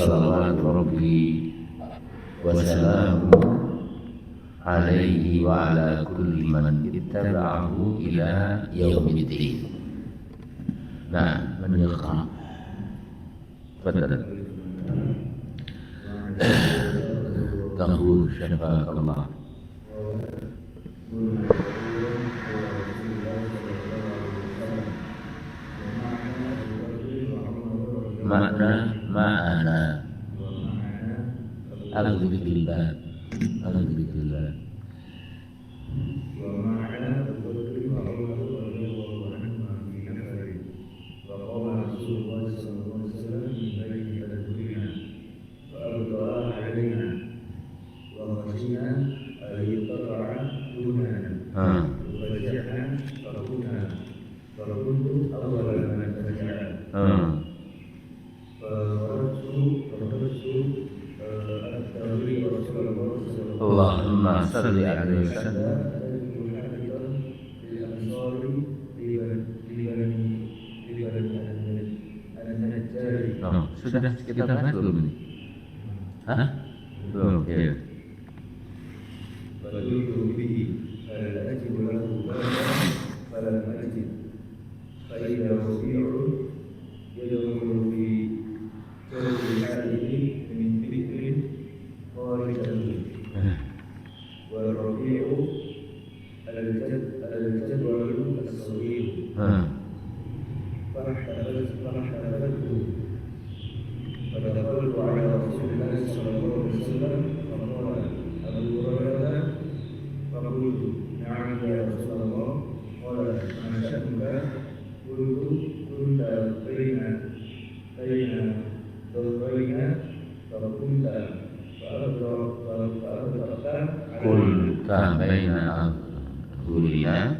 salawat rabbi wa salamu alaihi wa ala kulli man ittaba'ahu ila yaumiddin. Nah, man yaqra. Fadal. Taqul syafakallah. Ma'ana Alhamdulillah Allahumma salli alaihi wasallam. Oh, sudah kita bahas belum ini? Hah? Belum, ya. Kulta baina kulina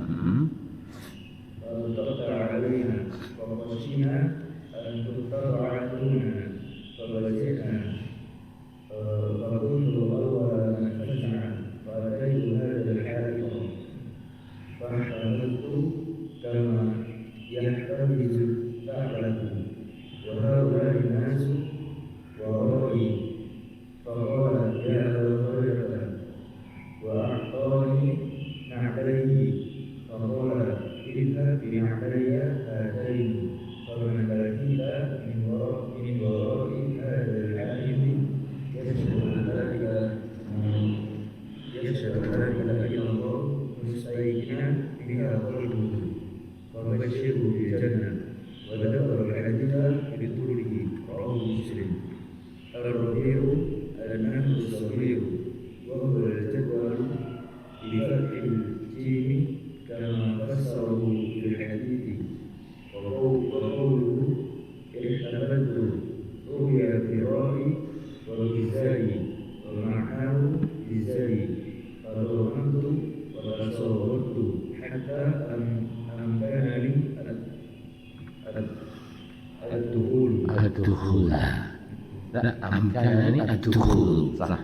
amkan ini ad-dukhul salah.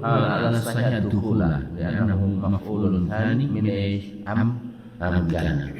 Alasannya dukhula li'annahu maf'ulun thani min amkana.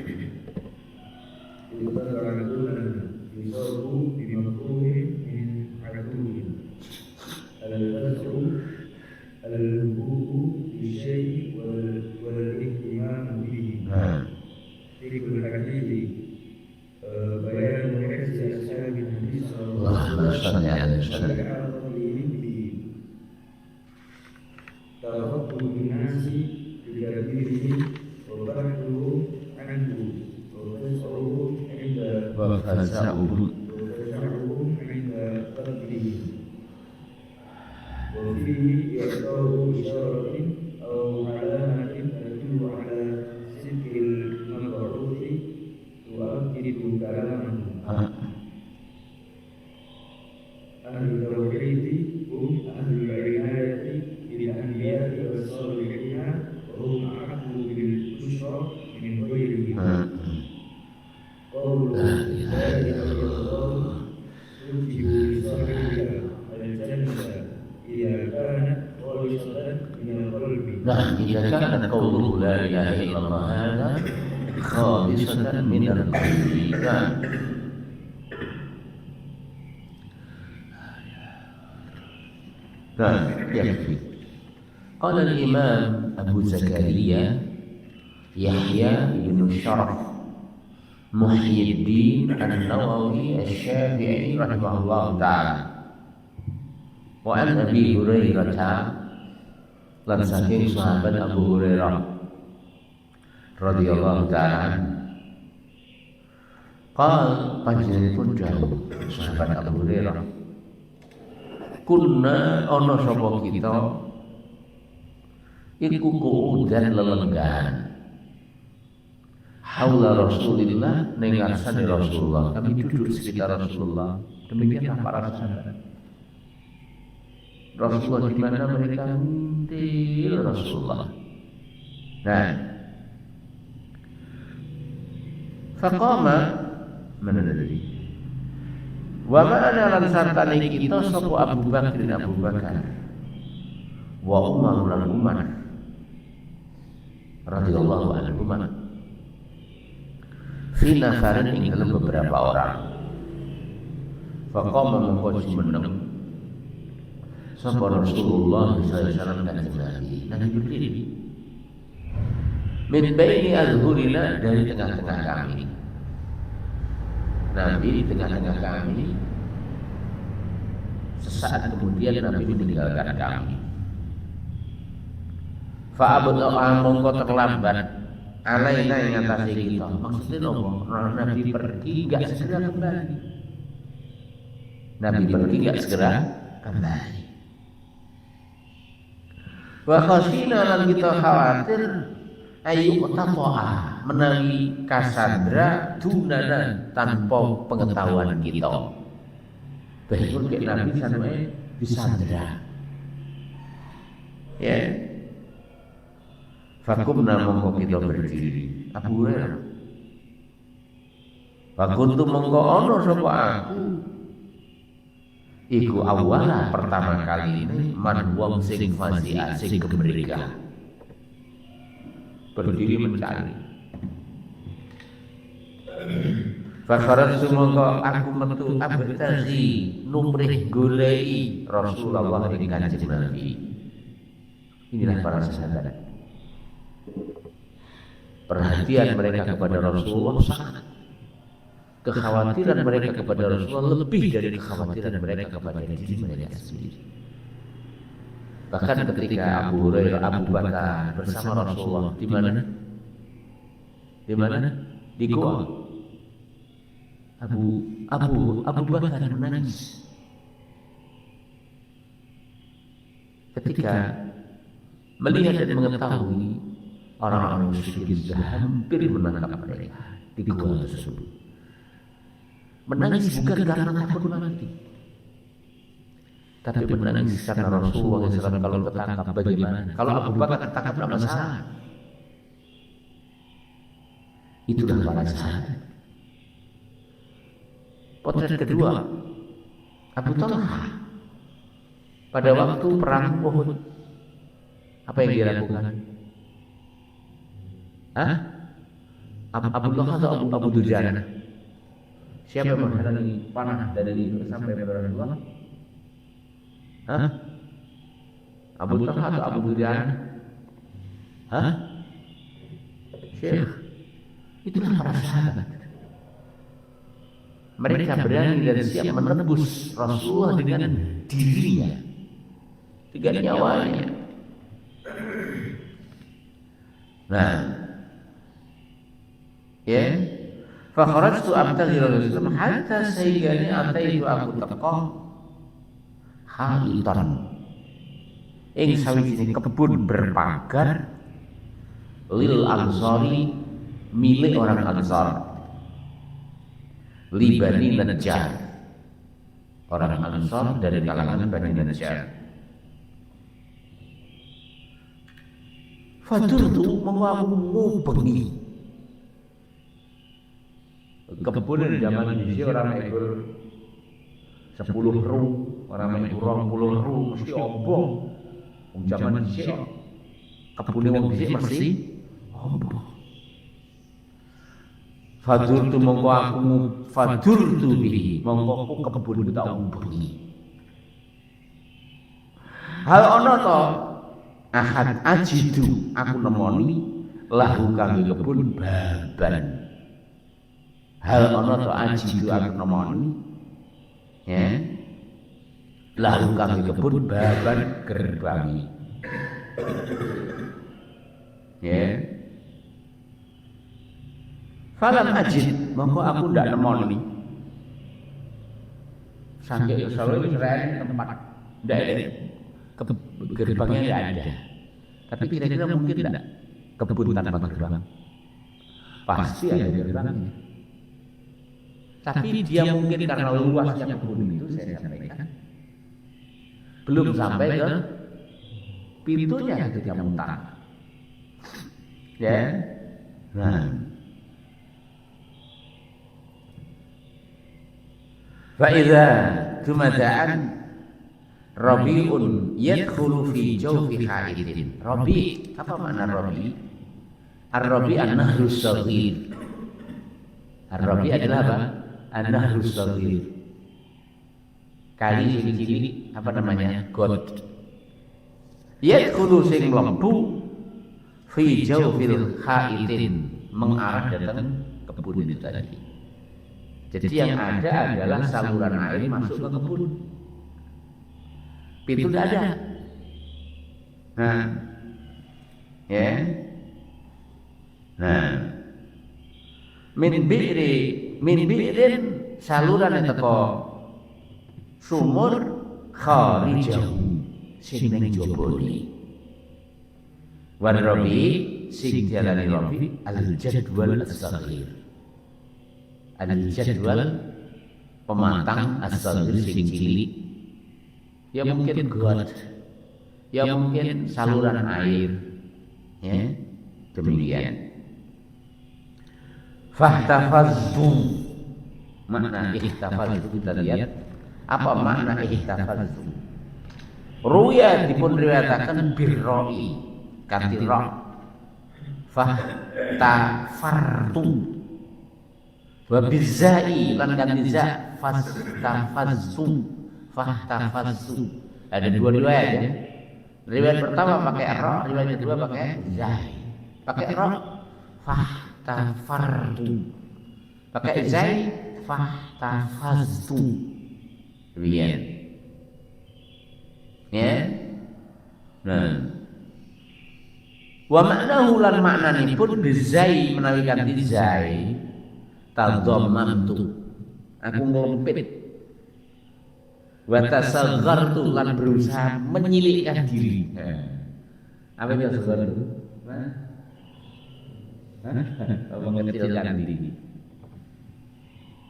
Nah, jika kana qauluhu la ilaha illallah hadza khalisatan minal qalbi. Nah, yakfi. Qala al-Imam Abu Zakaria Yahya bin Syaraf Muhyiddin An-Nawawi Asy-Syafi'i rahimahullah ta'ala. Wa an Abi Hurairah lan saking sahabat Abu Hurairah radhiyallahu ta'ala qal panjenenganipun dawuh sahabat Abu Hurairah kunna ana sapa kita iku kuudan lelenggan haula Rasulillah ning ngarsane Rasulullah. Kami duduk di sekitar Rasulullah. Demikianlah para sahabat. Rasulullah di mana mereka ngintil Rasulullah. Nah, faqama menadri. Wa ma'ana lan sartane kita sapa Abu Bakar bin Abu Bakar. Wa Umar lan Umar radhiyallahu anhu. Fi nafarin ing dalam beberapa orang. Faqama mengko meneng sapa Rasulullah sallallahu alaihi wasallam kanjeng Nabi berdiri min baini azhurina dari tengah-tengah kami. Nabi di tengah-tengah kami. Sesaat kemudian Nabi meninggalkan kami. Fa'abdu mongko terlambat alaina yang atas kita. Maksudnya Nabi pergi enggak segera kembali. Nabi pergi enggak segera kembali. Wa khasina lan kita khawatir ayu taqwa menawi kasandra dunana tanpa pengetahuan kita. Bahkan Nabi sampai disandra. Ya. Fakumna mongko kita berdiri. Abu Hurairah. Fakuntu mongko ono sapa aku. Iku awala pertama kali ini man wong sing fasi'a sing kemerika. Berdiri mencari. Fakharatu mongko aku metu abtasi numrih golei Rasulullah ing kanjeng Nabi. Inilah para sahabat. Perhatian mereka kepada Rasulullah sangat. Kekhawatiran mereka kepada Rasulullah lebih dari kekhawatiran mereka kepada diri mereka sendiri. Bahkan ketika Abu Hurairah, Abu Bakar bersama Rasulullah di mana? Di mana? Di gua. Abu Bakar menangis. Ketika melihat dan mengetahui orang-orang musyrikin sudah hampir menangkap mereka di gua tersebut. Menangis bukan karena takut mati, tapi menangis karena Rasulullah SAW kalau tertangkap bagaimana? Kalau Abu Bakar tertangkap tidak masalah. Itulah para sahabat. Potret kedua, Abu Talha pada waktu perang Uhud, apa yang dia lakukan? Abu Talha atau Abu Dujana? Siapa yang menghalangi panah dari sampai kepada Rasulullah? Abu Talha atau Abu Dujana? Syekh. Itulah para sahabat. Mereka berani dan siap menebus Rasulullah dengan dirinya, dengan nyawanya. Nah, ya. Fakharajtu abtaghi Rasulullah hatta sayyani ataitu aku teka haitan ing sawijining kebun berpagar lil ansari milik orang Ansar li Bani Najjar, orang Ansar dari kalangan Bani Najjar. Fadurtu mengubengi kebun zaman di sini orang ekor 10 ru, orang ekor 20 ru mesti obong. Wong jaman dhisik kebune wong dhisik mesti ombo. Fadurtu mongko aku fadurtu bihi mongko aku kebun tak umbengi. Hal ana to ahad ajidu aku nemoni lahu kang kebun baban. Hal ana to ajidu aku nemoni ya lahu kang kebun baban gerbangi. Ya. Falam ajid mongko aku ndak nemoni. Sampai selalu seren tempat ndak ada. Gerbangnya nggak ada. Tapi kira-kira mungkin tidak kebun tanpa gerbang. Pasti ada gerbangnya. Tapi dia mungkin karena luasnya kebun itu saya sampaikan belum sampai ke pintunya ketika mutar. Ya. Nah. Fa idza tumadaan Rabi'un yadkhulu fi jawfi haidin. Rabi, apa makna Rabi? Ar-Rabi an-nahrus saghir. Ar-Rabi adalah apa? An-nahrus saghir. Kali sing cilik apa namanya? Got. Yadkhulu sing mlebu fi jawfil haidin, mengarah datang kebun itu tadi. Jadi yang ada adalah saluran air masuk ke kebun. Pintu tidak ada. Nah, ya. Nah, min bi'rin saluran teko sumur kharijahu sing ning jobone. Wan rabi sing jalane rabi al-jadwal as-saghir. Al-jadwal pematang as-saghir sing cilik. Ya mungkin got, ya mungkin saluran air, ya demikian. Fahtafaztu, makna ihtafaztu kita lihat apa makna ihtafaztu. Ruya dipun riwayataken birroi katirah. Fahtafartu wa bizai lan kantiza fahtafaztu. Fahtafaztu. Ada dua riwayat ya. Riwayat pertama pakai ra, riwayat kedua pakai zai. Pakai ra fahtafartu. Pakai zai fahtafaztu. Demikian. Ya. Nah. Wa maknahu lan maknanipun bizai menawi kanthi zai tadhammamtu. Aku ngelempit wa tasaghartu lan berusaha menyilikkan diri. Apa itu tasaghartu? Mengecilkan diri.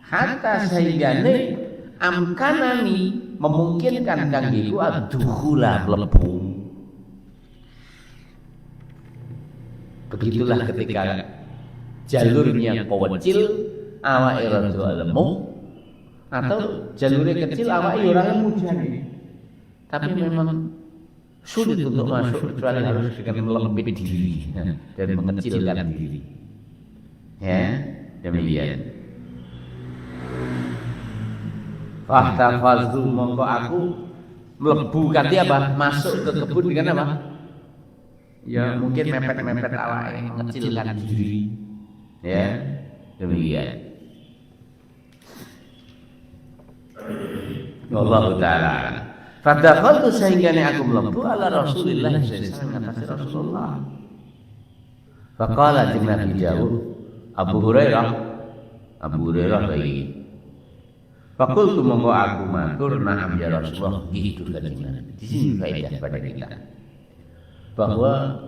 Hatta sayyane amkanani memungkinkan kanggeku adkhula mlebu. Begitulah ketika jalurnya kecil awake rada lemu. Atau jalurnya kecil awake orang mujane. Tapi memang sulit untuk masuk kecuali harus dengan melempit diri dan mengecilkan diri. Ya, demikian. Fahtafaztu mongko aku mlebu kanthi apa? Masuk ke kebun dengan apa? Ya mungkin mepet-mepet awake mengecilkan diri. Ya, demikian. Wallahu ta'ala. Fadakhaltu sehingga aku mlebu ala Rasulillah sallallahu alaihi wasallam. Faqala Nabi jawab Abu Hurairah lagi. Faqultu monggo aku matur na'am ya Rasulullah gitu kan Nabi. Di sini faedah pada kita bahwa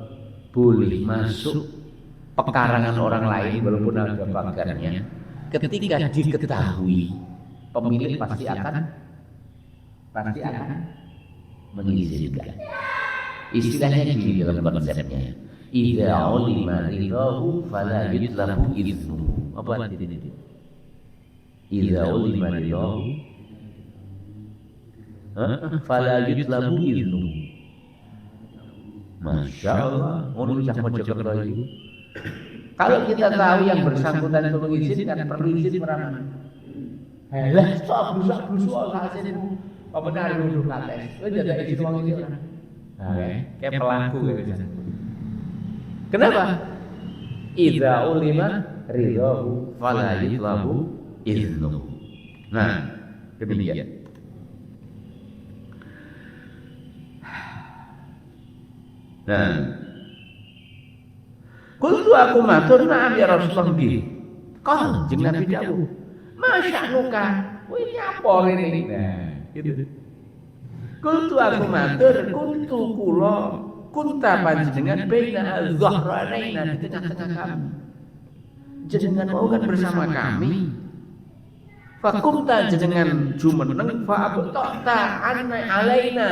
boleh masuk pekarangan orang lain walaupun ada pagarnya ketika diketahui pemilik pasti akan mengizinkan. Istilahnya gini dalam konsepnya. Idza ulima ridahu fala yutlabu idnuhu. Apa artinya itu? Idza ulima ridahu fala yutlabu idnuhu. Masya Allah, ngono cah mojokerto itu. Kalau kita tahu yang bersangkutan itu mengizinkan, perlu izin meraman. Lah, sok busuk hasil apa benar dulu kates. Wis ada izin wong iki ora. Kayak pelaku gitu. Kenapa? Idza ulima ridahu fala yutlabu iznuhu. Nah, demikian. Nah, kultu aku matur na'am ya Rasulullah nggih. Kal jeung Nabi dawuh, "Masyanuka, kowe nyapa rene?" Nah, gitu. Kultu aku matur, kuntu kula kunta panjenengan baina al-dhahranaina di tengah-tengah kami. Jenengan mau kan bersama kami. Fakumta jenengan jumeneng fa abta'ta anna alaina.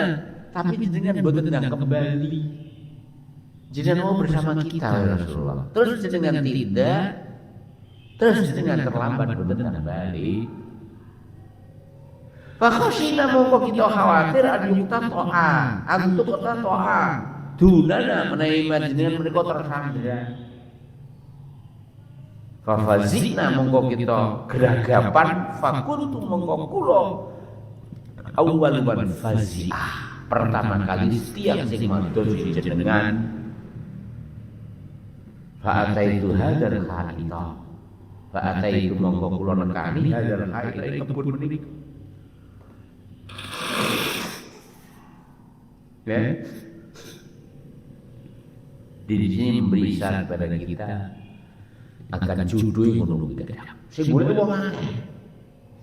Tapi jenengan boten kembali. Jenengan mau bersama kita ya Rasulullah. Terus jenengan tidak. Terus jenengan terlambat boten kembali. Fakhashina mongko kita khawatir adukta to'a, antuk to'a. Dunana menawi jenengan menika tersandra. Fafazina mongko kita geragapan, fakuntu mongko kula awal man fazi'ah. Pertama kali setiap sing mandul jenengan. Fa'ataitu hadzal khaita. Fa'ataitu mongko kula nekani hadzal khaita ing kebun menika. Ya. Di sini memberi isyarat pada kita akan judul ngono kuwi kadang. Sing boleh wong akeh.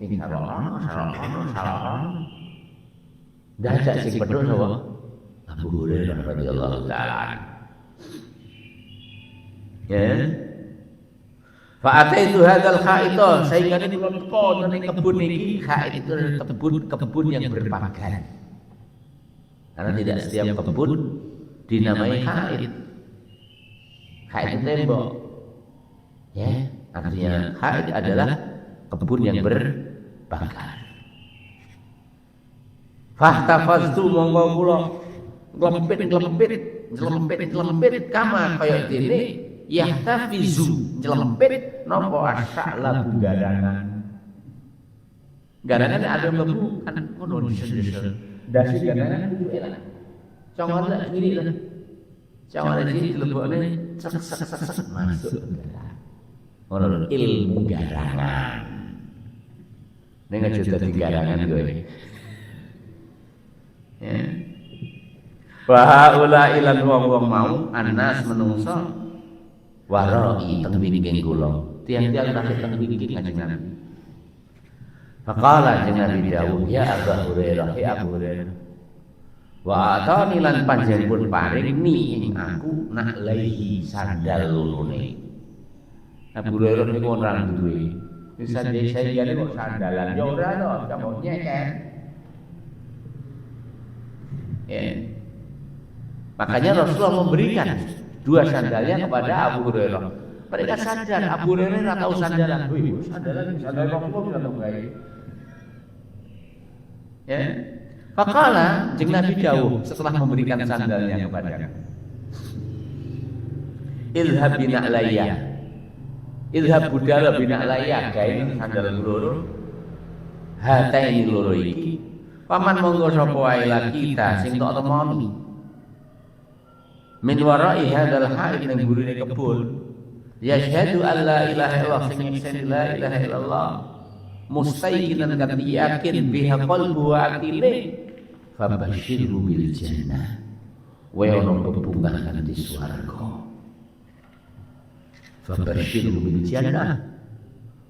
Sing salah. Dajak sing pedho sapa? Abu Hurairah radhiyallahu taala. Ya. Fa ataitu hadzal khaita, sehingga kula teko nang kebun iki, khait itu kebun yang berpagar. Karena tidak setiap kebun dinamai khait. Khait itu tembok. Ya, artinya khait adalah kebun yang berpagar. Fahtafaztu monggo kula nglempit kama kaya dene yahtafizu nglempit napa asalabu garangan. Garangan ada mlebu kan ngono disel-disel. Dasi garangan kudu enak. Congor lak ngiri lah. Congor iki dilebokne sek masuk. Ngono ilmu garangan. Ning aja dadi garangan kowe. Ya. Wa ula ilan wong-wong mau anas menungso warai teng wingking kula. Tiang-tiang tak teng wingking Kanjeng Nabi. Faqala jeung Nabi dawuh ya Abu Hurairah ya Abu Hurairah. Wa atani lan panjenengan paring ni ing aku nak laihi sandal lulune. Abu Hurairah niku ora duwe. Bisa dhisayane kok sandalan ya ora to, sampe nyeker. Ya. Makanya Rasulullah memberikan dua sandalnya kepada Abu Hurairah. Mereka sadar Abu Hurairah ora tahu sandalan. Wih, sandalan Rasulullah ora tahu gawe. Ya. Faqala jeung Nabi dawuh setelah memberikan sandalnya kepadanya. Ilhab bina alayya. Ilhab budala bina alayya gawe sandal loro. Hataini loro iki. Paman monggo sapa wae kita sing tok temoni. Min wara'i hadzal haid ning gurine kebun. Yashhadu an la ilaha illallah sing nyekseni la ilaha illallah. Mustaiqinan kan yakin biha qalbu wa atine. Fabashirhu bil jannah. Wa ono bebungahan di swarga. Fabashirhu bil jannah.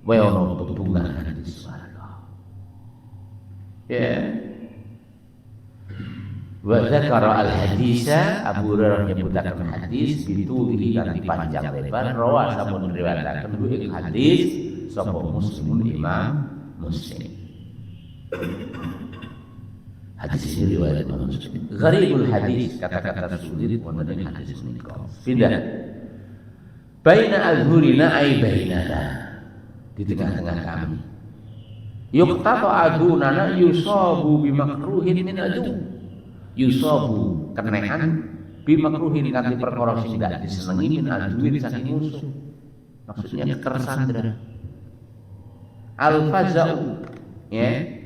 Wa ono bebungahan di swarga. Ya. Wa dzakara al-hadisa Abu Hurairah nyebutaken hadis bitulihi kan panjang lebar rawa sampun riwayataken ing hadis sapa Muslimun Imam Muslim. Hadis ini riwayat Imam Muslim. Gharibul hadis kata-kata sulit wonten ing hadis menika. Pindah. Baina al-hurina ay bainana. Di tengah-tengah kami. Yuqtata adunana yusabu bimakruhin min adu. Yusabu kenean bimakruhin kanthi perkara sing ndak disenengi min aduwin saking musuh. Maksudnya kersandra. Al-faza'u ya.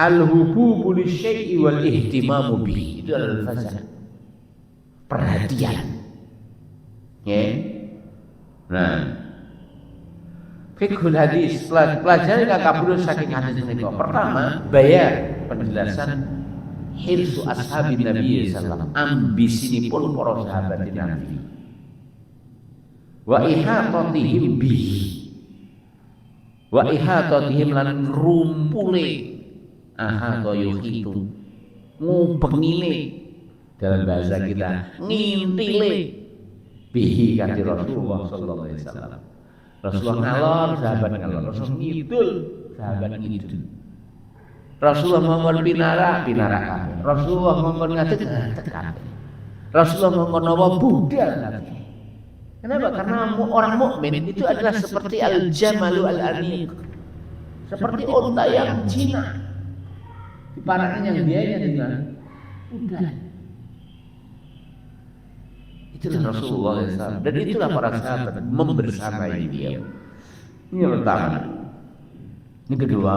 Al-hububu lisyai'i wal ihtimamu bihi. Itu adalah al-faza'. Perhatian. Ya. Nah. Fiqhul hadis, pelajari kabudut saking hadis menika. Pertama, bayar penjelasan hirsu ashabin Nabi sallallahu alaihi wasallam, ambisinipun para sahabat Nabi. Wa ihatatihim bihi. Wa ihatatihim lan rumpule ahata yuhitu. Ngubengile dalam bahasa kita ngintile bihi kanthi Rasulullah sallallahu alaihi wasallam. Rasulullah ngalor, sahabat ngalor. Rasulullah ngidul, sahabat ngidul. Rasulullah ngomong pinara kabeh. Rasulullah ngomong ngadeg kabeh. Rasulullah ngomong nawa budal kabeh. Kenapa? Karena orang mukmin itu adalah seperti al-jamalu al-aniq. Seperti unta yang jinak. Diparani yang biayanya di mana? Udah. Itulah Rasulullah SAW. Dan itulah para sahabat membersamai beliau. Ini yang pertama. Ini kedua,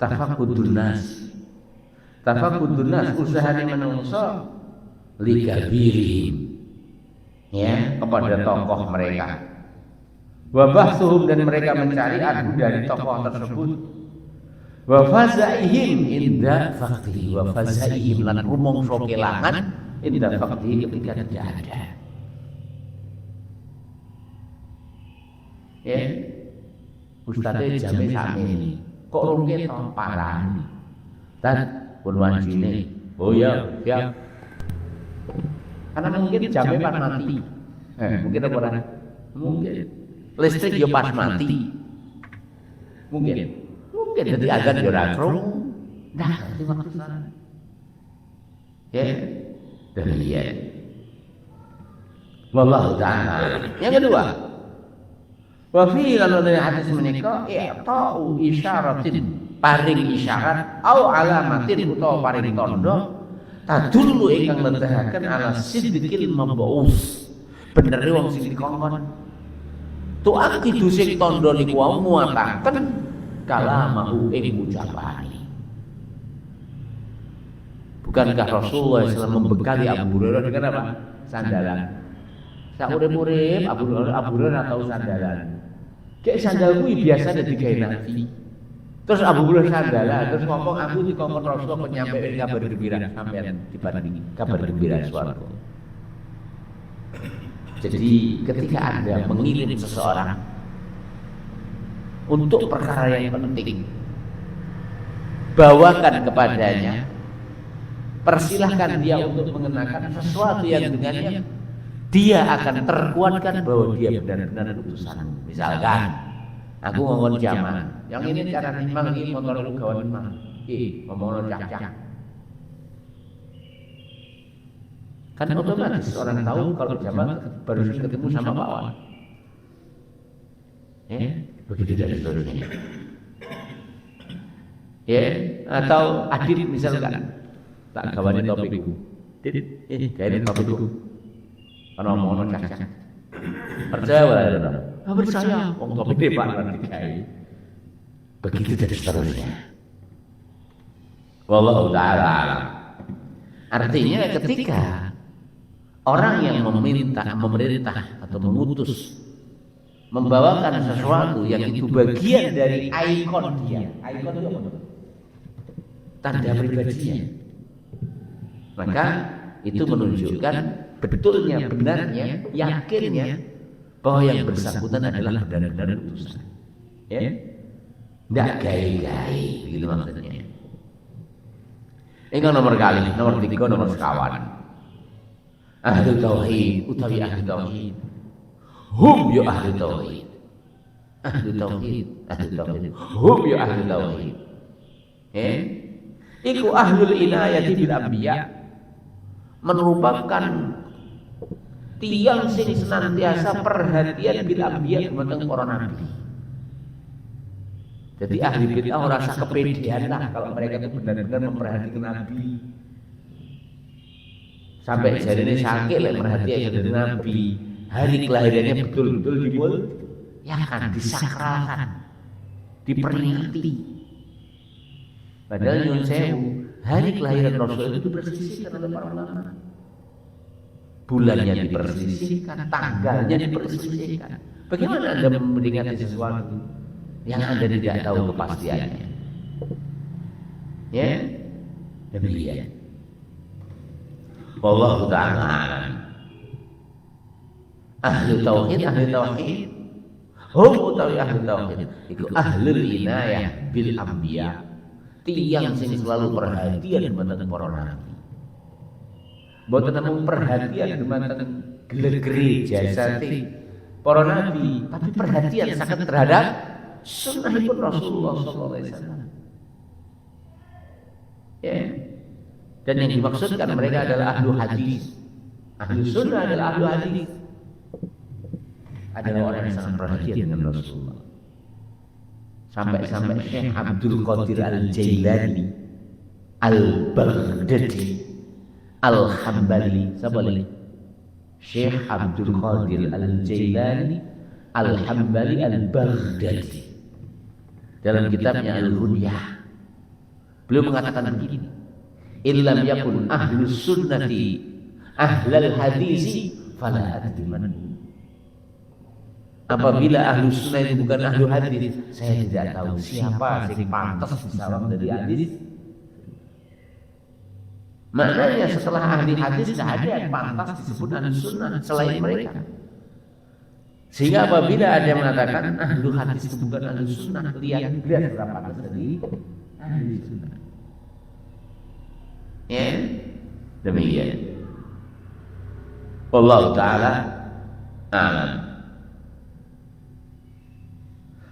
tafaqudun nas. Tafaqudun nas, usahane manungsa likabirihim. Ya, kepada tokoh mereka. Wa bahsuhum, dan mereka mencari adu dari tokoh tersebut. Wa fazaihim inda faqih, wa fazaihim lan rumangsa kelangan inda faqih ketika tidak ada. Ya, ustadz jame sakmene kok rung ketok parani. Tad pun wancine. Oh ya, siap. Karena mungkin jamnya pas mati. Mungkin apa ora? Mungkin. Listrik yo pas mati. Mungkin jadi azan yo ora krungu. Nah, itu maksudnya. Ya. Demikian. Wallahu ta'ala. Yang kedua, wa fi lalu dari hadis menika i'ta'u isyaratin, paring isyarat au alamatin utawa paring tondo tadullu ingkang nedahaken ala sidqil mab'us, bener wong sing dikongkon tu akidu sing tondo niku wae muataken kalamahu ing ucapane. Bukankah Rasulullah SAW membekali Abu Hurairah dengan apa? Sandalan. Saurip-urip Abu Hurairah tahu sandalan. Kayak sandal kuwi biasa digawe Nabi. Terus Abu Hurairah sandalan, terus ngomong aku dikongkon Rasulullah penyampaian kabar gembira sampean dibanding kabar gembira swarga. Jadi ketika Anda mengirim seseorang untuk perkara yang penting, bawakan kepadanya, persilahkan dia untuk mengenakan sesuatu yang dengannya dia akan terkuatkan bahwa dia benar-benar utusan. Misalkan aku ngomong jaman, yang ini cara nimang ini motor gawan nimang, ngomong cak-cak. Kan otomatis orang tahu kalau jaman baru ketemu sama Pak Wan. Begitu dan seterusnya. Atau Adit misalkan. Tak gawani topiku. Gawe topiku. Ana mono cak-cak. Percaya ora ora? Percaya. Wong topik Pak lan digawe. Begitu dan seterusnya. Wallahu taala alam. Artinya ketika orang yang memerintah atau mengutus membawakan sesuatu yang itu bagian dari ikon dia. Ikon itu apa? Tanda pribadinya. Maka itu menunjukkan betulnya, benarnya, yakinnya bahwa yang bersangkutan adalah benar-benar utusan. Ya, tidak gay-gay, begitu maksudnya. Ini nomor kali, nomor 3, nomor sekawan. Ahli tauhid, utawi ahli tauhid. Hum ya ahli tauhid. Ahli tauhid, ahli tauhid. Hum ya ahli tauhid. Iku ahlul inayati bil anbiya, merupakan tiang sing senantiasa perhatian bil anbiya tentang para nabi. Jadi ahli bid'ah rasa kepedean lah kalau mereka itu benar-benar memperhatikan nabi. Sampai jadi ini sakit lah perhatian dari Nabi. Hari kelahirannya betul-betul ya kan disakralkan, diperingati. Padahal nyun sewu, hari kelahiran Rasul itu dipersisihkan oleh para ulama. Bulannya dipersisihkan, tanggalnya dipersisihkan. Bagaimana Anda memperingati sesuatu yang Anda tidak tahu kepastiannya? Ya, demikian. Wallahu ta'ala. Ahli tauhid, hum utawi ahli tauhid iku ahlul inayah bil anbiya, tiyang sing selalu perhatian dumateng para nabi. Mboten namung perhatian dumateng gelegere jasate para nabi, tapi perhatian sangat terhadap sunnahipun Rasulullah sallallahu alaihi wasallam. Ya. Dan yang dimaksudkan mereka adalah ahlu hadis. Ahlu sunnah adalah ahlu hadis. Adalah orang yang sangat perhatian dengan Rasulullah. Sampai-sampai Syekh Abdul Qadir Al-Jailani Al-Baghdadi Al-Hambali, siapa lagi? Syekh Abdul Qadir Al-Jailani Al-Hambali Al-Baghdadi, dalam kitabnya Al-Ghunyah, beliau mengatakan begini: illam yakun ahlus sunnati ahlal hadisi fala adri man. Apabila ahlu sunnah itu bukan ahlu hadis, saya tidak tahu siapa yang pantas disawab dari hadis. Maknanya setelah ahli hadis tidak ada yang pantas disebut ahlu sunnah selain mereka. Sehingga apabila ada yang mengatakan ahlu hadis itu bukan ahlu sunnah, lihat berapa pantas dari ahlu sunnah. Ya, demikian. Wallahu ta'ala a'lam.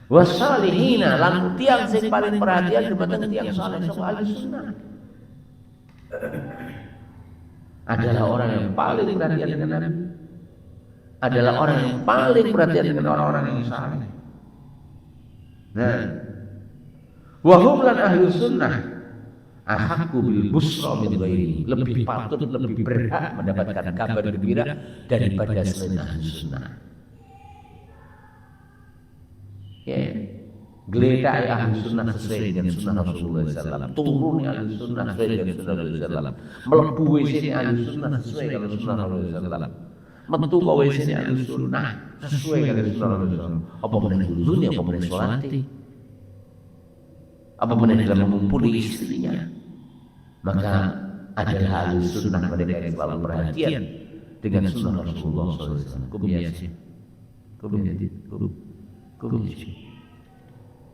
Wasalihina lan tiang sing paling perhatian dumateng tiang saleh sapa ahli sunnah adalah orang yang paling perhatian dengan Nabi, adalah orang yang paling perhatian dengan orang-orang yang saleh. Nah, wa hum lan ahli sunnah ahaqqu bil busra min ghairi, lebih patut, lebih berhak mendapatkan kabar gembira daripada selain ahli sunnah. Ya, geletak ahli sunnah sesuai dengan sunnah Rasulullah SAW, turun ahli sunnah sesuai dengan sunnah Rasulullah SAW, melebu WC ahli sunnah sesuai dengan sunnah Rasulullah SAW, metu ke WC ahli sunnah sesuai dengan sunnah Rasulullah SAW. Apa meneh dulunya, apa meneh sholati, apa meneh dalam mengumpuli istrinya, maka adalah ahli sunnah mereka yang selalu perhatian dengan sunnah Rasulullah SAW.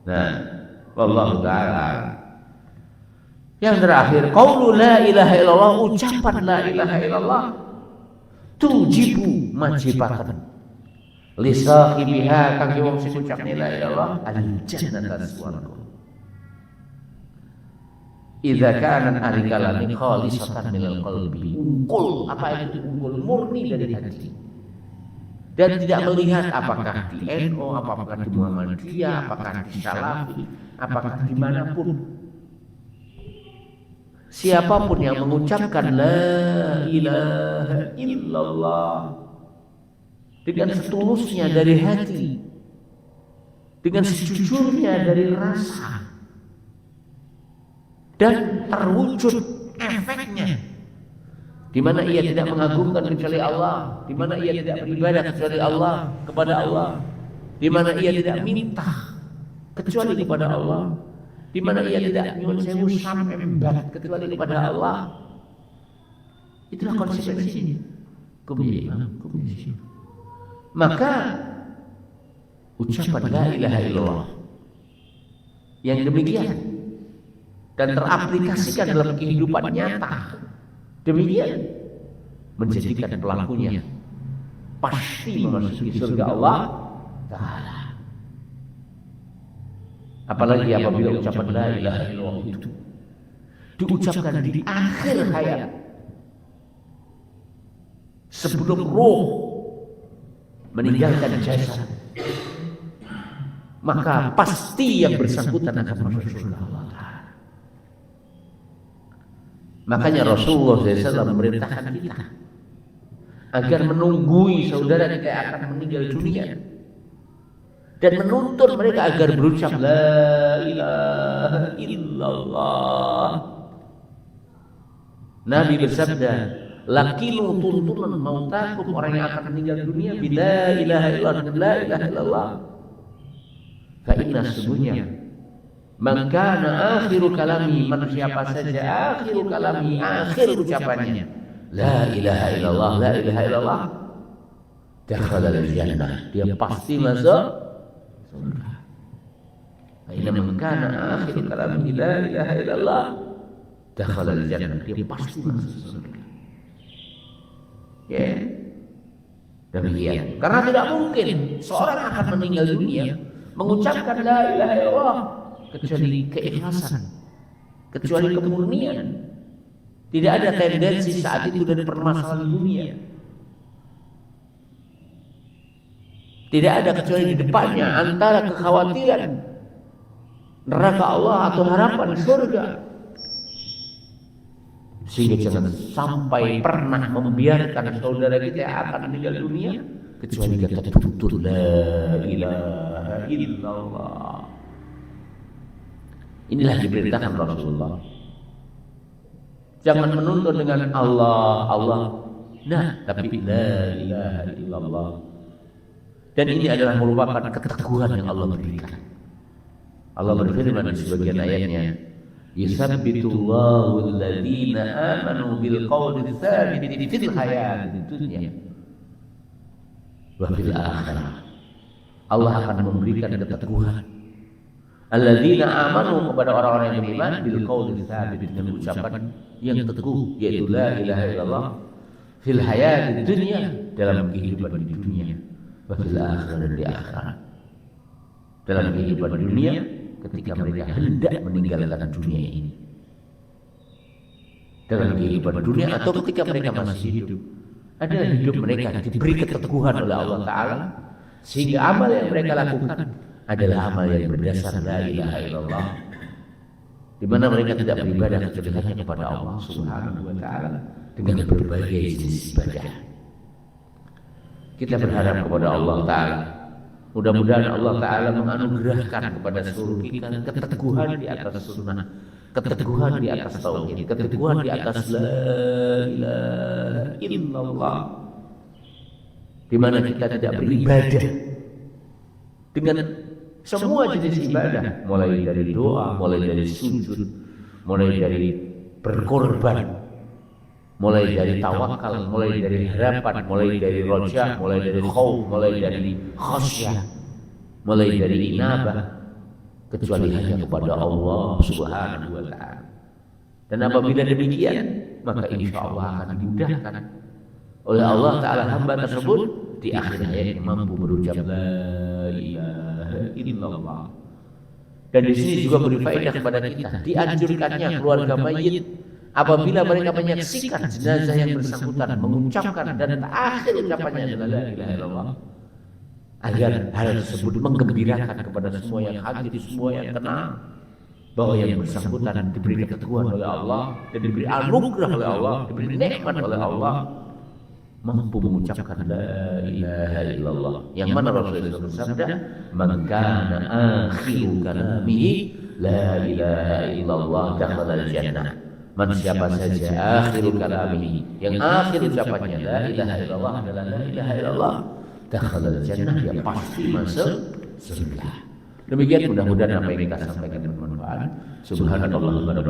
Nah, wallahu ta'ala. Yang terakhir, qaulu la ilaha illallah, ucapan la ilaha illallah tujibu majibakan li sahibiha, kang wong sing ucap la ilaha illallah al-jannata swarga. Idza kana arikalani khalisatan minal qalbi, unggul, apa itu unggul, murni dari hati. Dan tidak melihat apakah di NU, apakah di Muhammadiyah, apakah di Salafi, apakah dimanapun. Siapapun yang mengucapkan la ilaha illallah dengan setulusnya dari hati, dengan sejujurnya dari rasa, dan terwujud efeknya, di mana ia tidak mengagungkan kecuali Allah, di mana ia tidak beribadah kecuali Allah, kepada Allah, di mana ia tidak minta kecuali kepada Allah, di mana ia tidak nyuwun sewu sampai membalat kecuali kepada Allah. Itulah konsekuensinya. Kemudian, maka ucapan la ilaha illallah yang demikian dan teraplikasikan dalam kehidupan nyata, demikian menjadikan pelakunya pasti memasuki surga Allah Ta'ala. Apalagi apabila ucapan la ilaha illallah itu diucapkan di akhir hayat, sebelum roh meninggalkan jasad, maka pasti yang bersangkutan akan masuk surga Allah Ta'ala. Makanya Rasulullah SAW memerintahkan kita agar menunggui saudara kita yang akan meninggal dunia dan menuntun mereka agar berucap la ilaha illallah. Nabi bersabda, lakinu tuntunan mautakum, orang yang akan meninggal dunia bila ilaha illallah, la ilaha illallah. Fa inna sesungguhnya man kana akhiru kalami, man siapa saja akhiru kalami, akhir ucapannya la ilaha illallah, la ilaha illallah, dakhala al-jannah, dia pasti masuk surga. Fa inna man kana akhiru kalami la ilaha illallah, dakhala al-jannah, dia pasti masuk surga. Ya, demikian. Karena tidak mungkin seorang akan meninggal dunia mengucapkan la ilaha illallah kecuali keikhlasan, kecuali kemurnian. Tidak ada tendensi saat itu dari permasalahan dunia. Tidak ada kecuali di depannya antara kekhawatiran neraka Allah atau harapan surga. Sehingga jangan sampai pernah membiarkan saudara kita yang akan meninggal dunia kecuali kita tuntut la ilaha illallah. Inilah diperintahkan Rasulullah. Jangan menuntut dengan Allah, Allah. Nah, tapi la ilaha illallah. Dan ini adalah merupakan keteguhan yang Allah berikan. Allah berfirman di sebagian ayatnya, yusabbitullahu alladhina amanu bil qawli tsabiti fil hayatid dunya wa fil akhirah. Allah akan memberikan keteguhan alladzina amanu, kepada orang-orang yang beriman, bil qawli tsabit, dengan ucapan yang teguh, yaitu la ilaha illallah, fil hayatid dunya, dalam kehidupan di dunia, wa fil akhirah, dan di akhirat. Dalam kehidupan dunia ketika mereka hendak meninggalkan dunia ini, dalam kehidupan dunia atau ketika mereka masih hidup, adalah hidup mereka diberi keteguhan oleh Allah Ta'ala, sehingga amal yang mereka lakukan adalah amal yang berdasar la ilaha illallah, di mana mereka tidak beribadah kecuali hanya kepada Allah Subhanahu wa Ta'ala dengan berbagai jenis ibadah. Kita berharap kepada Allah Ta'ala, mudah-mudahan Allah Ta'ala menganugerahkan kepada seluruh kita keteguhan di atas sunnah, keteguhan di atas tauhid, keteguhan di atas la ilaha illallah, di mana kita tidak beribadah dengan semua jenis ibadah, mulai dari doa, mulai dari sujud, mulai dari berkorban, mulai dari tawakal, mulai dari harapan, mulai dari roja, mulai dari khauf, mulai dari khasyah, mulai dari inabah, kecuali hanya kepada Allah Subhanahu wa Ta'ala. Dan apabila demikian, maka insya Allah akan dimudahkan oleh Allah Ta'ala hamba tersebut di akhir hayat mampu berucap la ilaha illallah. Dan di sini juga beri faedah kepada kita, dianjurkannya keluarga mayit apabila mereka menyaksikan jenazah yang bersangkutan mengucapkan dan akhir ucapannya adalah la ilaha illallah, agar hal tersebut menggembirakan kepada semua yang hadir, semua yang kenal bahwa yang bersangkutan diberi keteguhan oleh Allah dan diberi anugerah oleh Allah, diberi nikmat oleh Allah, mampu mengucapkan la ilaha illallah, yang mana Rasulullah bersabda, man kana akhiru kalamihi la ilaha illallah dakhala al-jannah. Man siapa saja akhiru kalamihi, yang akhir ucapannya la ilaha illallah adalah la ilaha illallah, dakhala al-jannah, dia pasti masuk surga. Demikian, mudah-mudahan apa yang kita sampaikan bermanfaat. Subhanallah wa bihamdihi.